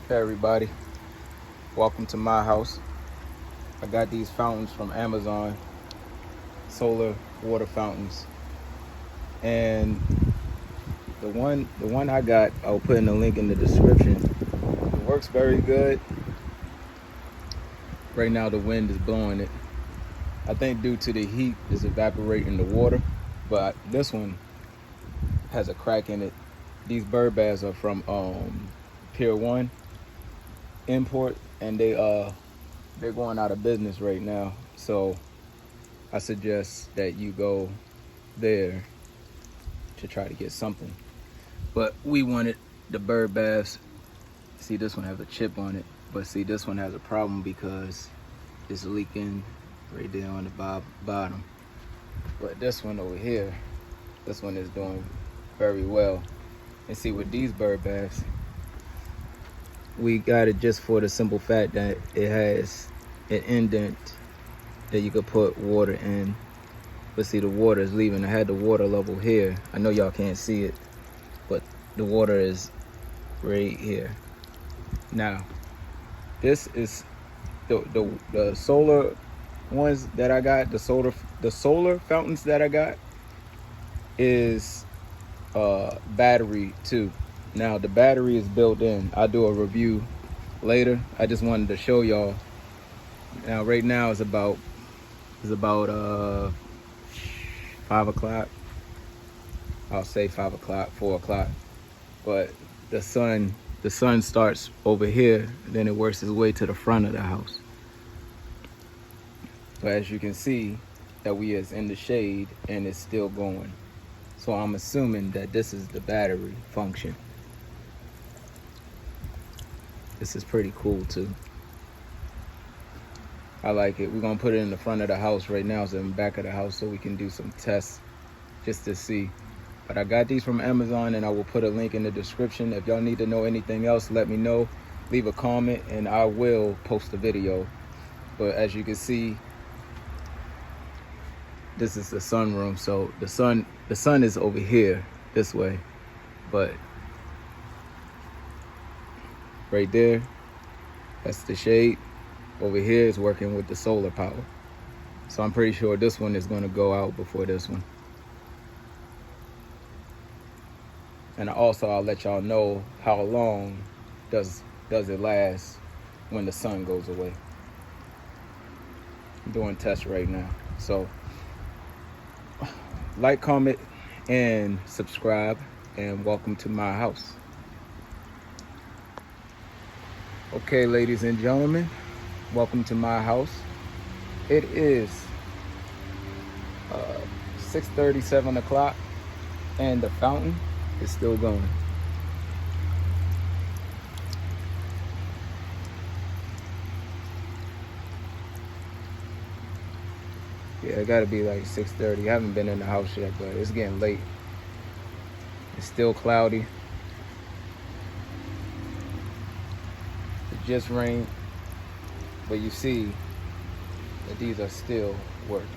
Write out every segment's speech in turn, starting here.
Hey everybody, welcome to my house. I got these fountains from Amazon, solar water fountains. And the one I got, I'll put in the link in the description. It works very good. Right now the wind is blowing it. I think due to the heat is evaporating the water, but this one has a crack in it. These bird baths are from Pier 1 import, and they're going out of business right now. So I suggest that you go there to try to get something. But we wanted the bird baths. See, this one has a chip on it, but see, this one has a problem because it's leaking right there on the bottom. But this one over here, this one is doing very well. And see, with these bird baths, we got it just for the simple fact that it has an indent that you could put water in. But see, the water is leaving. I had the water level here. I know y'all can't see it, but the water is right here. Now, this is the solar ones that I got. The solar fountains that I got is battery too. Now the battery is built in. I'll do a review later. I just wanted to show y'all. Now right now it's about 5 o'clock. I'll say 5 o'clock, 4 o'clock. But the sun starts over here, then it works its way to the front of the house. So as you can see, that we is in the shade and it's still going. So I'm assuming that this is the battery function. This is pretty cool too. I like it. We're gonna put it in the front of the house right now, so in the back of the house, so we can do some tests just to see. But I got these from Amazon, and I will put a link in the description. If y'all need to know anything else, let me know. Leave a comment and I will post a video. But as you can see, this is the sunroom. So the sun is over here this way, but right there, that's the shade. Over here is working with the solar power. So I'm pretty sure this one is going to go out before this one. And also I'll let y'all know how long does it last when the sun goes away. I'm doing tests right now. So like, comment, and subscribe, and welcome to my house. Okay, ladies and gentlemen, welcome to my house. It is 6:30, 7 o'clock, and the fountain is still going. Yeah, it gotta be like 6:30. I haven't been in the house yet, but it's getting late. It's still cloudy. It just rained, but you see that these are still working.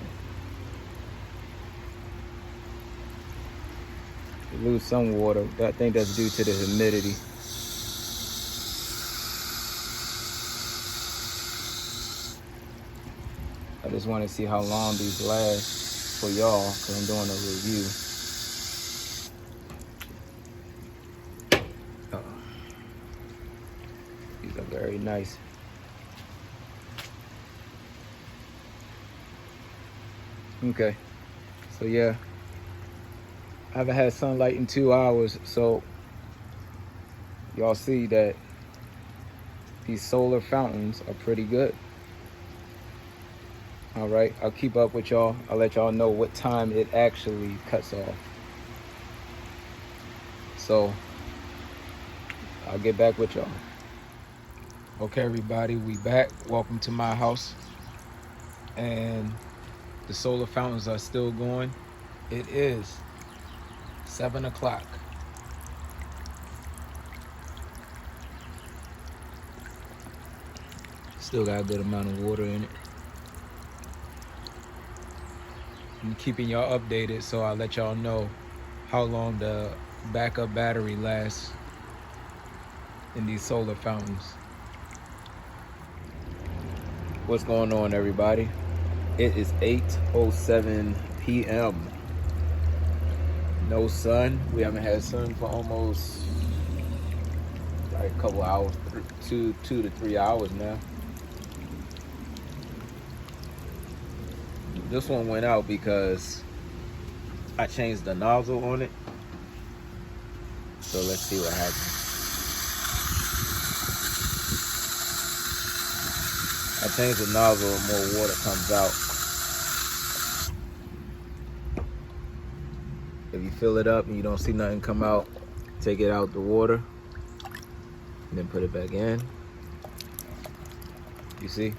You lose some water. I think that's due to the humidity. I just want to see how long these last for y'all, because I'm doing a review. These are very nice. Okay, so yeah, I haven't had sunlight in 2 hours, so y'all see that these solar fountains are pretty good. All right, I'll keep up with y'all. I'll let y'all know what time it actually cuts off. So I'll get back with y'all. Okay, everybody, we back. Welcome to my house. And the solar fountains are still going. It is 7 o'clock. Still got a good amount of water in it. I'm keeping y'all updated, so I'll let y'all know how long the backup battery lasts. in these solar fountains. What's going on, everybody? It is 8:07 p.m. No sun. We haven't had sun for almost like a couple hours, two to 3 hours now. This one went out because I changed the nozzle on it. So let's see what happens. I changed the nozzle and more water comes out. If you fill it up and you don't see nothing come out, take it out the water and then put it back in. You see?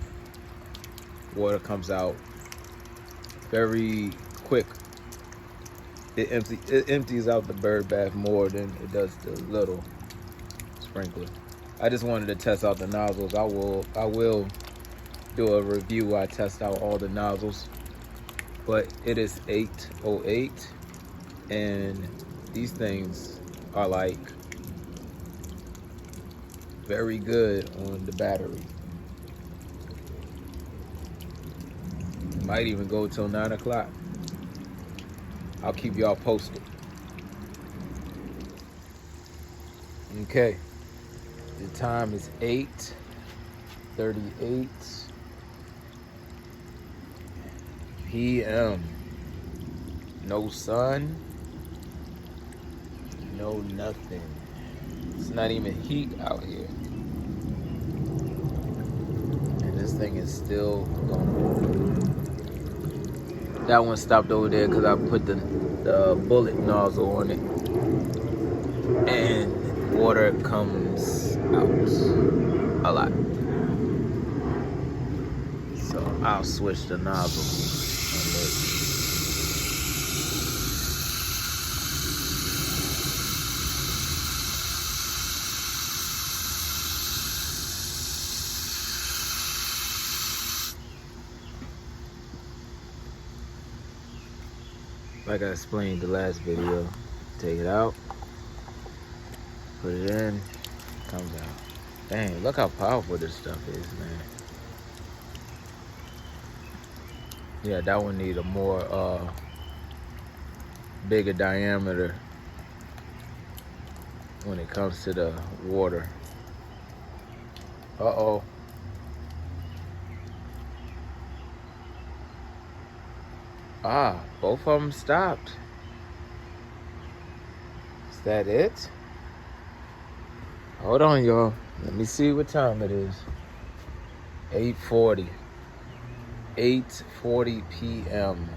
Water comes out very quick. It empties out the bird bath more than it does the little sprinkler. I just wanted to test out the nozzles. I will do a review where I test out all the nozzles. But it is 8:08 and these things are like very good on the battery. Might even go till 9 o'clock. I'll keep y'all posted. Okay, the time is 8:38 p.m. No sun, no nothing. It's not even heat out here. And this thing is still going. That one stopped over there because I put the bullet nozzle on it. And water comes out a lot. So I'll switch the nozzle on this. Like I explained the last video, take it out, put it in, comes out. Dang, look how powerful this stuff is, man. Yeah, that one need a more bigger diameter when it comes to the water. Uh-oh. Ah, both of them stopped. Is that it? Hold on, y'all. Let me see what time it is. 8:40. 8:40 p.m.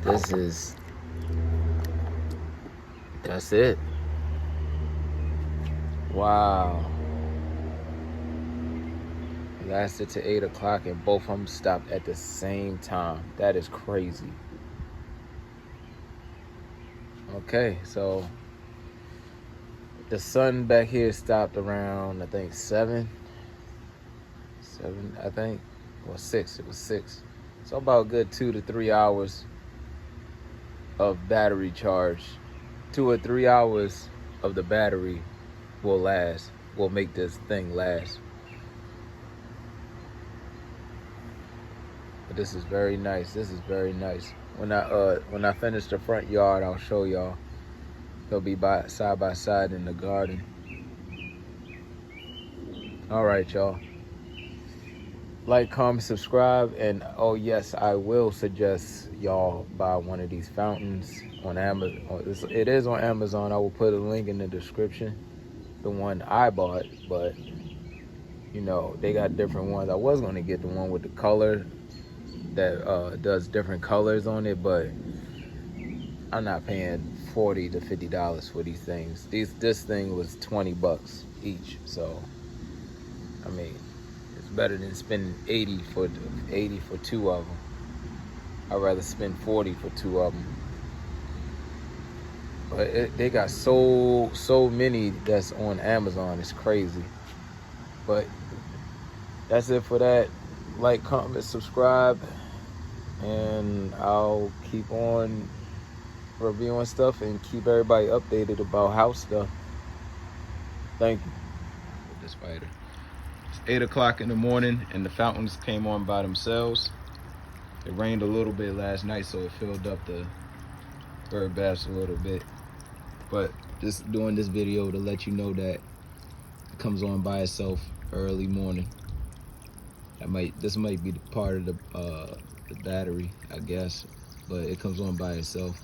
That's it. Wow. Lasted to 8 o'clock and both of them stopped at the same time. That is crazy. Okay, so the sun back here stopped around, I think, 7, I think, or 6. It was 6. So about a good 2 to 3 hours of battery charge. 2 or 3 hours of the battery will make this thing last. But this is very nice. This is very nice. When I finish the front yard, I'll show y'all. They'll be side by side in the garden. All right, y'all. Like, comment, subscribe, and oh yes, I will suggest y'all buy one of these fountains on Amazon. It is on Amazon. I will put a link in the description. The one I bought, but you know they got different ones. I was gonna get the one with the color that does different colors on it, but I'm not paying $40 to $50 for these things. This thing was $20 each, so I mean, it's better than spending 80 for 2 of them. I'd rather spend 40 for 2 of them. But they got so many that's on Amazon. It's crazy. But that's it for that. Like, comment, subscribe, and I'll keep on reviewing stuff and keep everybody updated about house stuff. Thank you. With the spider. It's 8 o'clock in the morning and the fountains came on by themselves. It rained a little bit last night, so it filled up the bird baths a little bit. But just doing this video to let you know that it comes on by itself early morning. This might be the part of the battery, I guess, but it comes on by itself.